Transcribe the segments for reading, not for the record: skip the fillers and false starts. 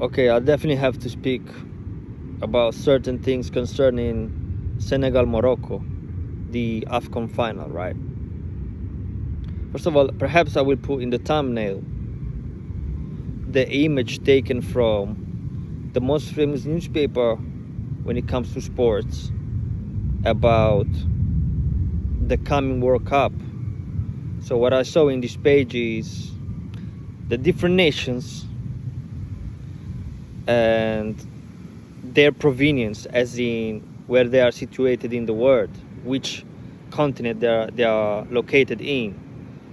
Okay, I definitely have to speak about certain things concerning Senegal, Morocco, the AFCON final, right? First of all, perhaps I will put in the thumbnail the image taken from the most famous newspaper when it comes to sports about the coming World Cup. So what I saw in this page is the different nations and their provenience, as in where they are situated in the world, which continent they are located in.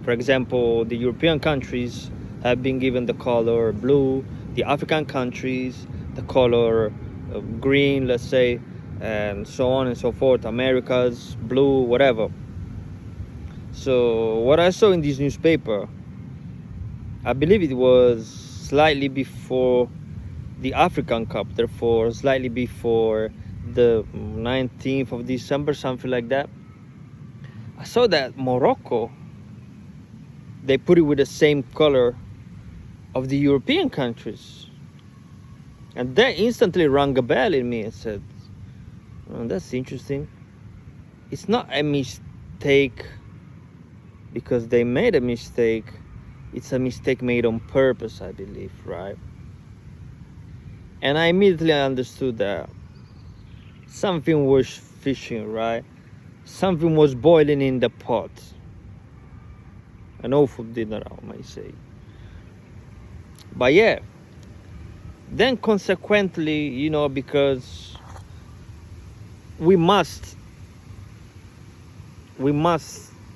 For example, the European countries have been given the color blue, the African countries the color green, let's say, and so on and so forth, Americas blue, whatever. So what I saw in this newspaper, I believe it was slightly before the African Cup, therefore slightly before the 19th of December, something like that. I saw that Morocco, they put it with the same color of the European countries. And that instantly rang a bell in me and said, oh, that's interesting. It's not a mistake because they made a mistake. It's a mistake made on purpose, I believe, right? And I immediately understood that something was fishing, right? Something was boiling in the pot. An awful dinner, I might say. But yeah, then consequently, because we must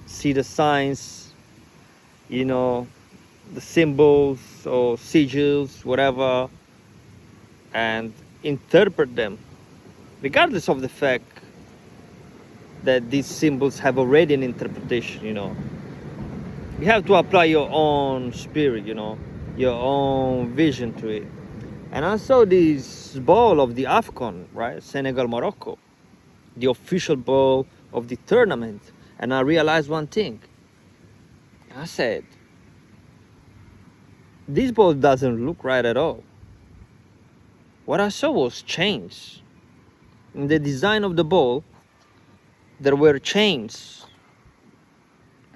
see the signs, the symbols or sigils, whatever, and interpret them, regardless of the fact that these symbols have already an interpretation. You have to apply your own spirit, your own vision to it. And I saw this ball of the AFCON, right? Senegal, Morocco, the official ball of the tournament. And I realized one thing. I said, this ball doesn't look right at all. What I saw was chains. In the design of the ball, there were chains.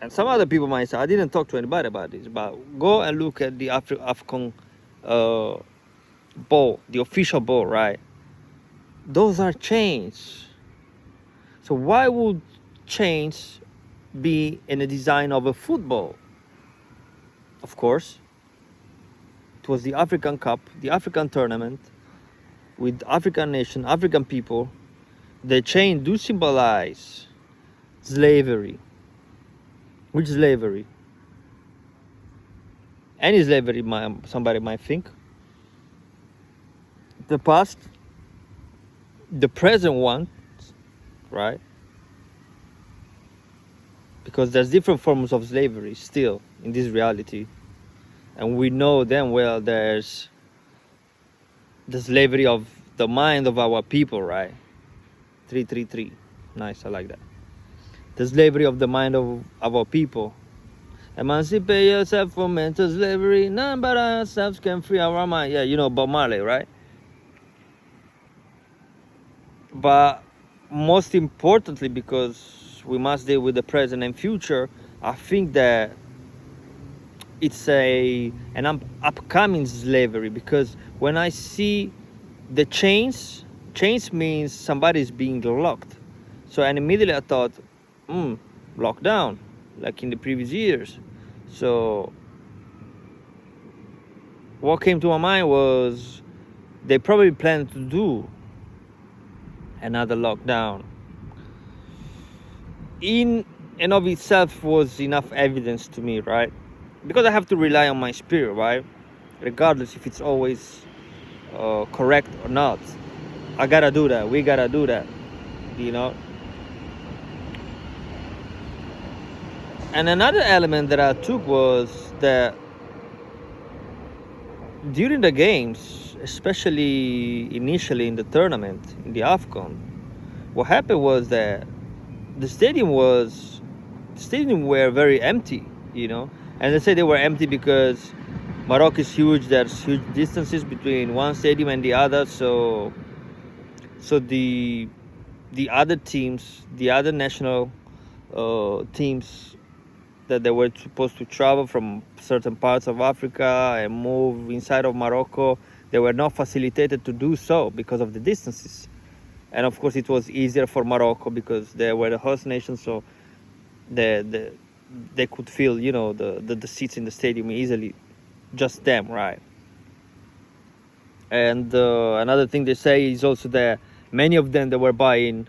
And some other people might say, I didn't talk to anybody about this, but go and look at the AFCON ball, the official ball, right? Those are chains. So why would chains be in the design of a football? Of course, it was the African Cup, the African tournament, with African nation, African people. The chain do symbolize slavery. Which slavery? Any slavery, somebody might think. The past, the present one, right? Because there's different forms of slavery still in this reality. And we know damn well there's the slavery of the mind of our people, right? 333. Nice, I like that. The slavery of the mind of our people. Emancipate yourself from mental slavery. None but ourselves can free our mind. Yeah, Bob Marley, right? But most importantly, because we must deal with the present and future, I think that it's an upcoming slavery, because when I see the chains means somebody's being locked. So and immediately I thought, lockdown, like in the previous years. So what came to my mind was they probably plan to do another lockdown. In and of itself was enough evidence to me, right? Because I have to rely on my spirit, right? Regardless if it's always correct or not. I gotta do that. We gotta do that, And another element that I took was that during the games, especially initially in the tournament, in the AFCON, what happened was that the stadium were very empty, And they say they were empty because Morocco is huge. There's huge distances between one stadium and the other. So the other teams, the other national teams that they were supposed to travel from certain parts of Africa and move inside of Morocco, they were not facilitated to do so because of the distances. And of course, it was easier for Morocco because they were the host nation, so they could fill, the seats in the stadium easily, just them, right? And another thing they say is also that many of them, they were buying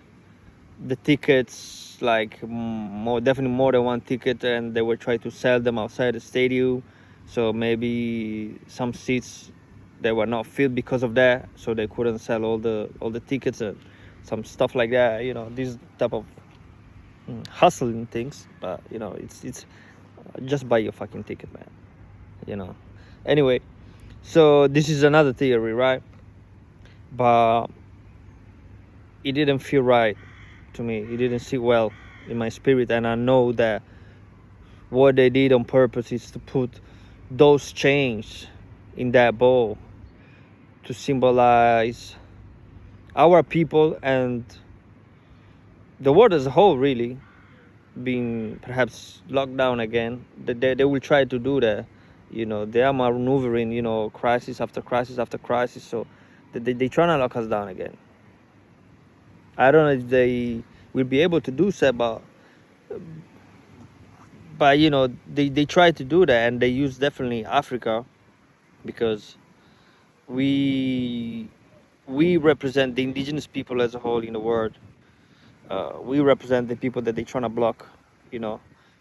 the tickets, like definitely more than one ticket, and they were trying to sell them outside the stadium. So maybe some seats, they were not filled because of that, so they couldn't sell all the tickets and some stuff like that. These type of hustling things. But it's just buy your fucking ticket, man. Anyway, so this is another theory, right? But it didn't feel right to me. It didn't sit well in my spirit, and I know that what they did on purpose is to put those chains in that bowl to symbolize our people and the world as a whole, really, being perhaps locked down again. They will try to do that. They are maneuvering, crisis after crisis after crisis. So they trying to lock us down again. I don't know if they will be able to do so, but they try to do that, and they use definitely Africa because we represent the indigenous people as a whole in the world. We represent the people that they're trying to block,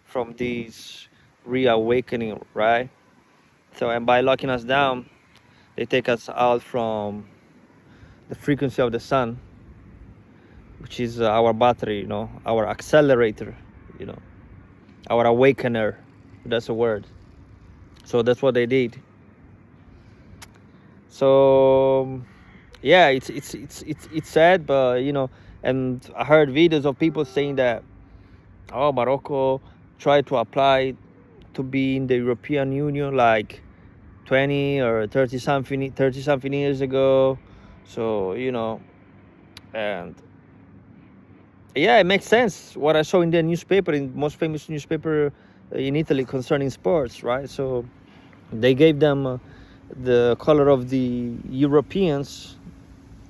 from this reawakening, right? So, and by locking us down, they take us out from the frequency of the sun, which is our battery, our accelerator, our awakener. That's a word. So that's what they did. So yeah, it's sad, but and I heard videos of people saying that, oh, Morocco tried to apply to be in the European Union like 20 or 30 something years ago. So and yeah, it makes sense what I saw in the newspaper, in most famous newspaper in Italy concerning sports, right? So they gave them the color of the Europeans,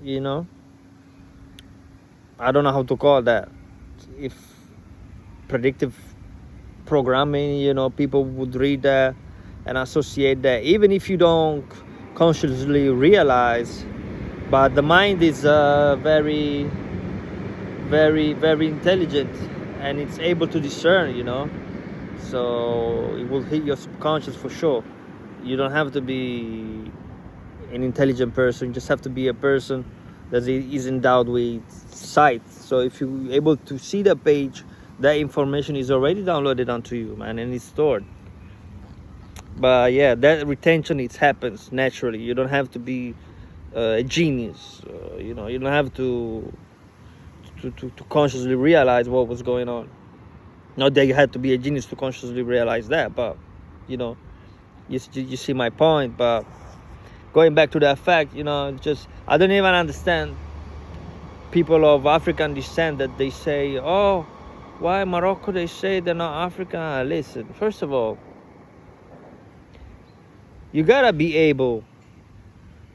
I don't know how to call that. If predictive programming, people would read that and associate that, even if you don't consciously realize. But the mind is very, very, very intelligent, and it's able to discern, so it will hit your subconscious for sure. You don't have to be an intelligent person, you just have to be a person that is endowed with sight. So if you're able to see the page, that information is already downloaded onto you, man, and it's stored. But yeah, that retention, it happens naturally. You don't have to be a genius, you don't have to consciously realize what was going on. Not that you had to be a genius to consciously realize that, but you see my point. But going back to that fact, just I don't even understand people of African descent that they say, oh, why Morocco, they say they're not African. Listen, first of all, you gotta be able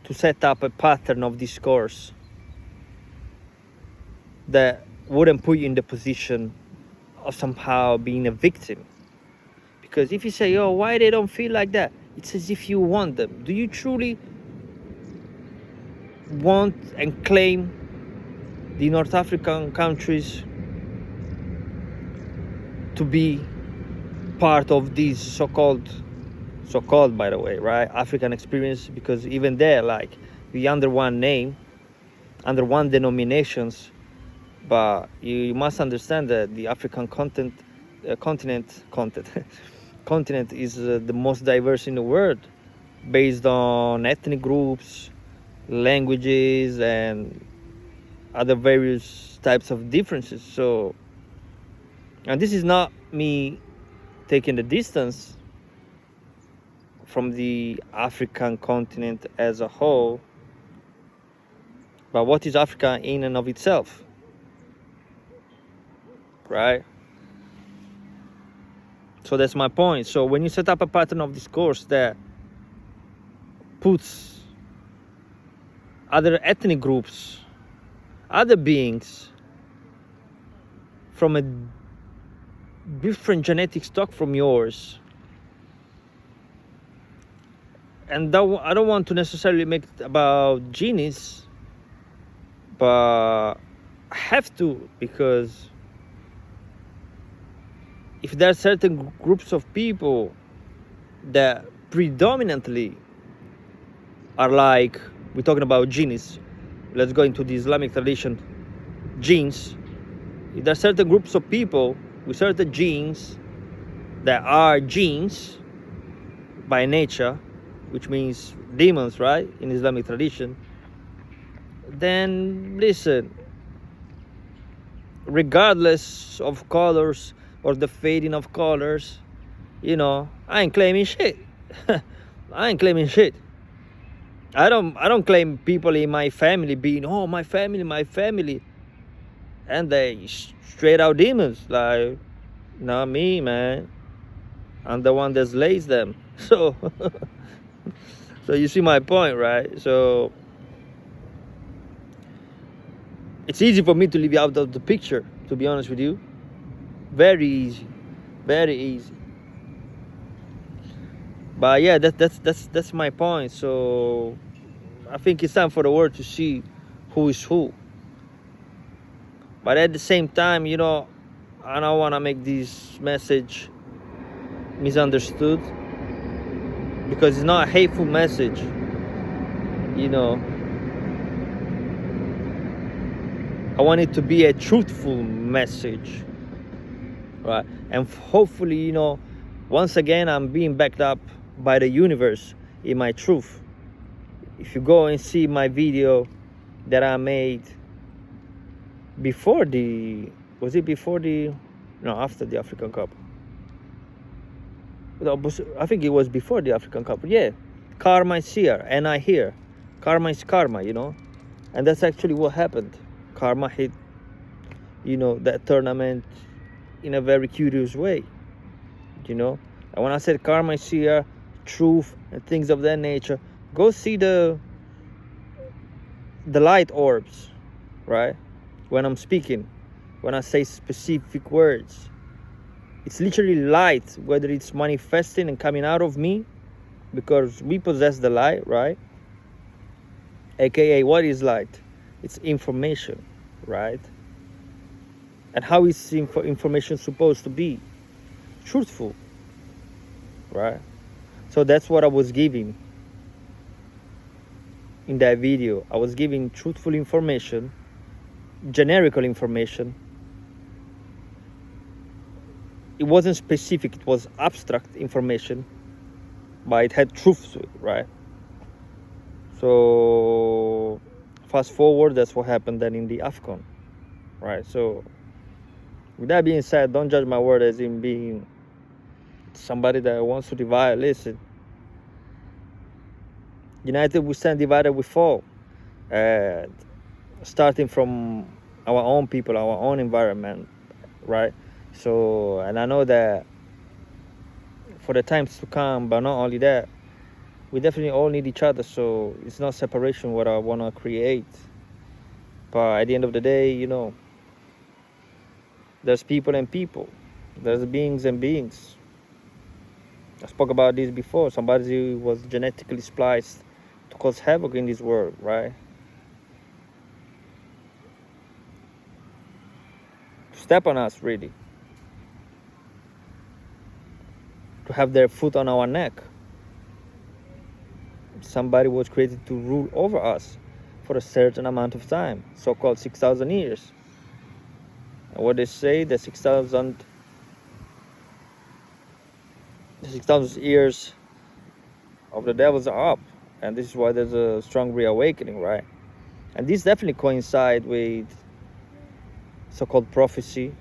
to set up a pattern of discourse that wouldn't put you in the position of somehow being a victim. Because if you say, oh, why they don't feel like that, it's as if you want them. Do you truly want and claim the North African countries to be part of this so-called, by the way, right, African experience? Because even there, like, we under one name, under one denominations, but you must understand that the African continent is the most diverse in the world, based on ethnic groups, languages, and other various types of differences. So, and this is not me taking the distance from the African continent as a whole. But what is Africa in and of itself, right? So that's my point. So when you set up a pattern of discourse that puts other ethnic groups, other beings from a different genetic stock from yours, and I don't want to necessarily make it about genes, but I have to, because if there are certain groups of people that predominantly are like, we're talking about genes, let's go into the Islamic tradition, genes. If there are certain groups of people with certain genes that are genes by nature, which means demons, right, in Islamic tradition, then listen, regardless of colors or the fading of colors, you know, I ain't claiming shit. I ain't claiming shit. I don't claim people in my family being, oh, my family, and they straight out demons. Like, not me, man. I'm the one that slays them. So so you see my point, right? So it's easy for me to leave you out of the picture, to be honest with you. Very easy. Very easy. But yeah, that's my point. So I think it's time for the world to see who is who. But at the same time, you know, I don't want to make this message misunderstood, because it's not a hateful message, you know. I want it to be a truthful message, right? And hopefully, you know, once again, I'm being backed up by the universe in my truth. If you go and see my video that I made before the, was it before the, no, after the African Cup. I think it was before the African Cup. Yeah, karma is here and I here. Karma is karma, you know. And that's actually what happened. Karma hit, you know, that tournament in a very curious way, you know. And when I said karma is here, truth and things of that nature, go see the light orbs, right? When I'm speaking, when I say specific words, it's literally light, whether it's manifesting and coming out of me, because we possess the light, right? AKA, what is light? It's information, right? And how is information supposed to be? Truthful, right? So that's what I was giving in that video. I was giving truthful information, generical information. It wasn't specific, it was abstract information, but it had truth to it, right? So fast forward, that's what happened then in the AFCON, right? So with that being said, don't judge my word as in being somebody that wants to divide. Listen, united we stand, divided we fall. Starting from our own people, our own environment, right? So, and I know that for the times to come, but not only that, we definitely all need each other. So it's not separation what I want to create, but at the end of the day, you know, there's people and people, there's beings and beings. I spoke about this before. Somebody was genetically spliced to cause havoc in this world, right? To step on us, really. To have their foot on our neck. Somebody was created to rule over us for a certain amount of time, so-called 6,000 years. And what they say, the 6,000 years of the devils are up, and this is why there's a strong reawakening, right? And this definitely coincides with so-called prophecy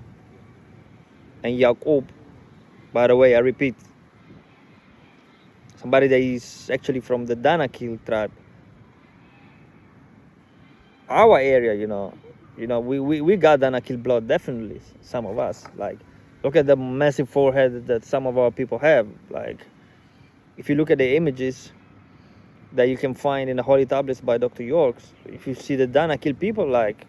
and Yaqub. By the way, I repeat, somebody that is actually from the Danakil tribe. Our area, we got Danakil blood, definitely, some of us. Like, look at the massive forehead that some of our people have. Like, if you look at the images that you can find in the Holy Tablets by Dr. Yorks, if you see the Danakil people, like,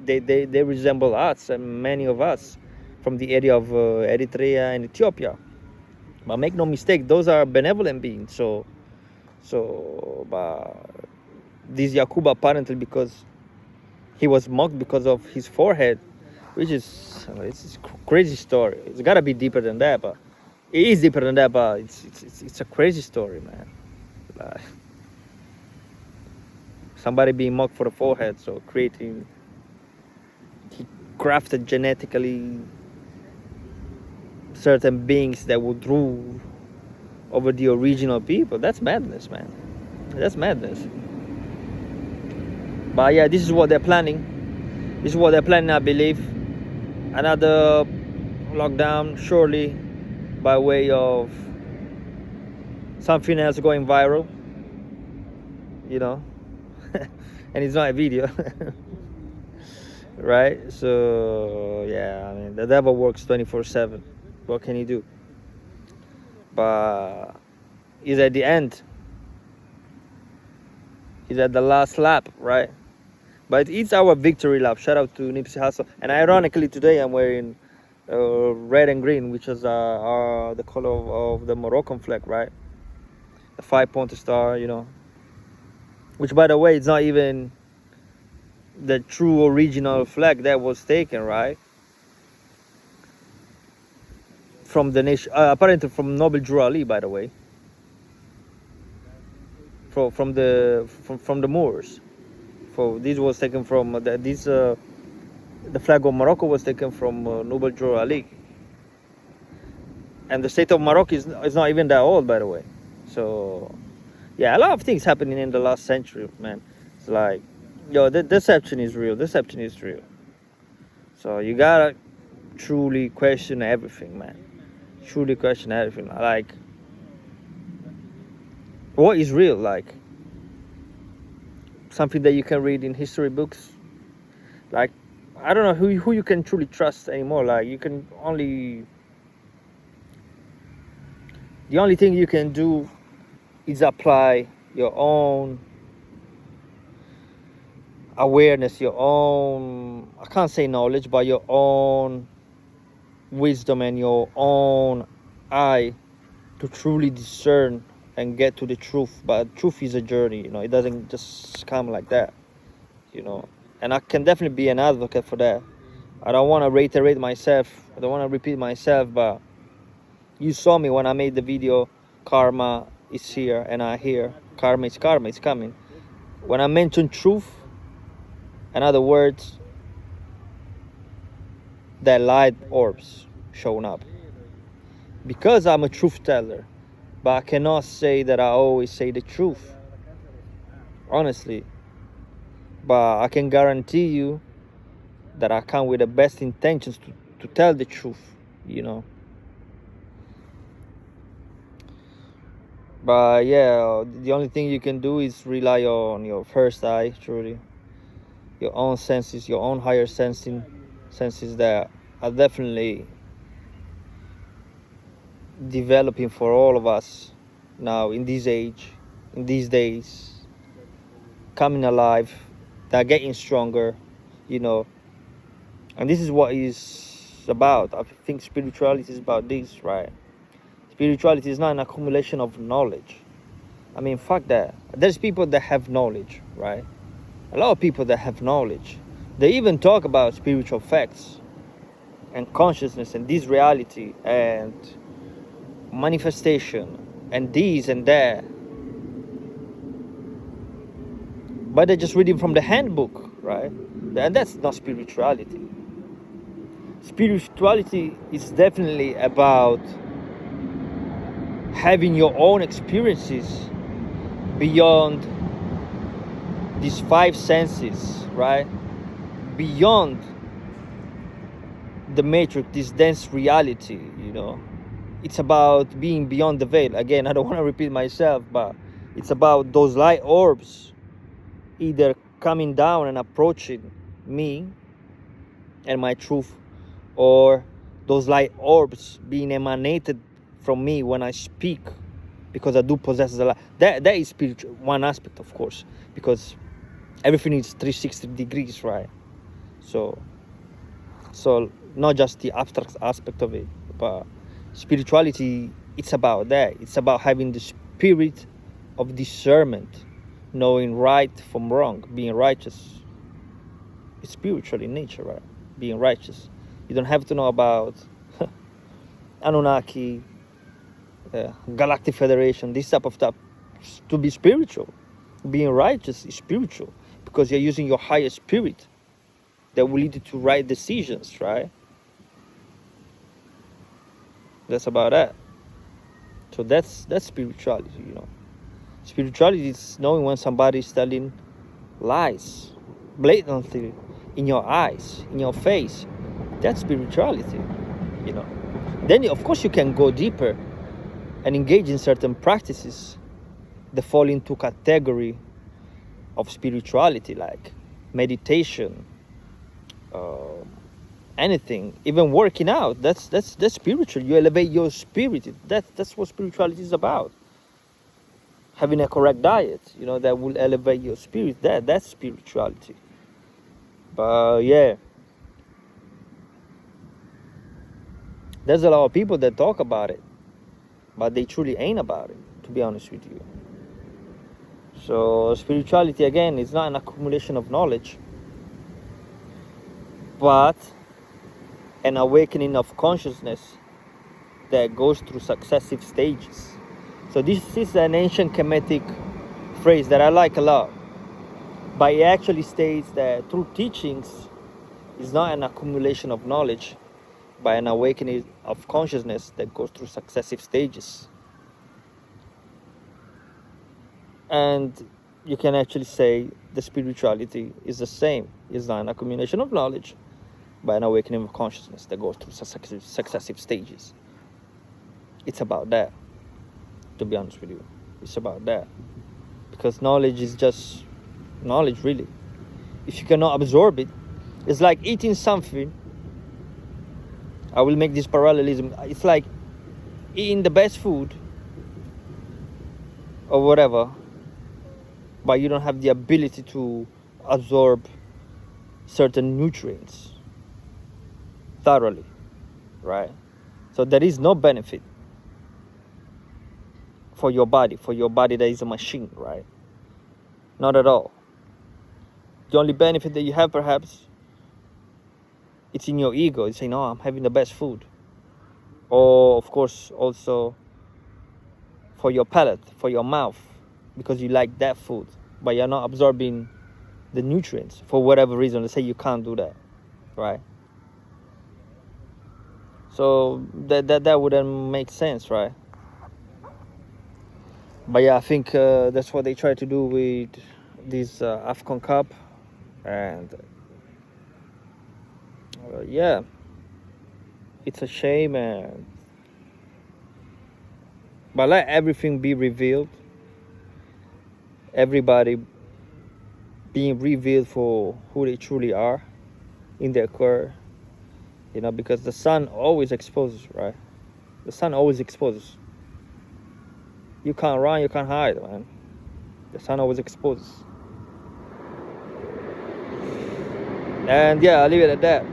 they resemble us and many of us from the area of Eritrea and Ethiopia. But make no mistake, those are benevolent beings. But this Yakuba, apparently, because he was mocked because of his forehead, which is it's a crazy story. It's gotta be deeper than that, but it is deeper than that. But it's a crazy story, man. Like, somebody being mocked for the forehead, so he crafted genetically certain beings that would rule over the original people. That's madness, man. That's madness. But yeah, this is what they're planning. I believe. Another lockdown, surely, by way of something else going viral, and it's not a video. Right? So yeah, I mean, the devil works 24/7. What can he do? But he's at the end. He's at the last lap, right? But it's our victory lap. Shout out to Nipsey Hussle. And ironically, today I'm wearing red and green, which is the color of the Moroccan flag, right? The 5-pointed star, Which, by the way, it's not even the true original flag that was taken, right? From the nation, apparently from Nobel Drew Ali, by the way. From the Moors. This was taken from the flag of Morocco was taken from Nobel Drew Ali. And the state of Morocco is not even that old, by the way. So yeah, a lot of things happening in the last century, man. It's like, the deception is real. So you gotta truly question everything, man. Truly question everything. Like, what is real? Like, something that you can read in history books. Like, I don't know who you can truly trust anymore. Like, the only thing you can do is apply your own awareness, your own, I can't say knowledge, but your own wisdom and your own eye to truly discern and get to the truth. But truth is a journey, it doesn't just come like that, and I can definitely be an advocate for that. I don't want to reiterate myself, I don't want to repeat myself, but you saw me when I made the video, karma is here, and I hear karma is coming. When I mention truth, in other words, that light orbs showing up. Because I'm a truth teller, but I cannot say that I always say the truth, honestly. But I can guarantee you that I come with the best intentions to tell the truth, But yeah, the only thing you can do is rely on your first eye, truly. Your own senses, your own higher senses that are definitely developing for all of us now in this age, in these days, coming alive, they're getting stronger, and this is what it's about. I think spirituality is about this, right? Spirituality is not an accumulation of knowledge. I mean, fuck that. There's people that have knowledge, right? A lot of people that have knowledge. They even talk about spiritual facts and consciousness and this reality and manifestation and this and that. But they're just reading from the handbook, right? And that's not spirituality. Spirituality is definitely about having your own experiences beyond these 5 senses, right? Beyond the matrix, this dense reality, It's about being beyond the veil. Again, I don't want to repeat myself, but it's about those light orbs either coming down and approaching me and my truth, or those light orbs being emanated from me when I speak, because I do possess the light. That is spiritual, one aspect, of course, because everything is 360 degrees, right? So not just the abstract aspect of it, but spirituality, it's about that. It's about having the spirit of discernment, knowing right from wrong, being righteous. It's spiritual in nature, right? Being righteous. You don't have to know about Anunnaki, Galactic Federation, this type of stuff to be spiritual. Being righteous is spiritual because you're using your higher spirit that will lead you to right decisions, right? That's about that. So that's spirituality, you know. Spirituality is knowing when somebody is telling lies blatantly in your eyes, in your face. That's spirituality, you know. Then of course you can go deeper and engage in certain practices that fall into category of spirituality, like meditation, anything, even working out. That's spiritual. You elevate your spirit. That's what spirituality is about. Having a correct diet, you know, that will elevate your spirit. That's spirituality. But yeah, there's a lot of people that talk about it, but they truly ain't about it, to be honest with you. So spirituality, again, is not an accumulation of knowledge, but an awakening of consciousness that goes through successive stages. So this is an ancient Kemetic phrase that I like a lot, but it actually states that true teachings is not an accumulation of knowledge, but an awakening of consciousness that goes through successive stages. And you can actually say the spirituality is the same. It's not an accumulation of knowledge, but an awakening of consciousness that goes through successive stages. It's about that, to be honest with you. It's about that. Because knowledge is just knowledge, really. If you cannot absorb it, it's like eating something. I will make this parallelism. It's like eating the best food or whatever, but you don't have the ability to absorb certain nutrients thoroughly, right? So there is no benefit for your body that is a machine, right? Not at all. The only benefit that you have, perhaps, it's in your ego. You say, no, I'm having the best food. Or, of course, also for your palate, for your mouth, because you like that food, but you're not absorbing the nutrients for whatever reason. Let's say you can't do that, right? So that wouldn't make sense, right? But yeah, I think that's what they try to do with this AFCON Cup, and yeah, it's a shame, but let everything be revealed. Everybody being revealed for who they truly are in their core, you know, because the sun always exposes, right? The sun always exposes. You can't run, you can't hide, man. The sun always exposes. And yeah, I'll leave it at that.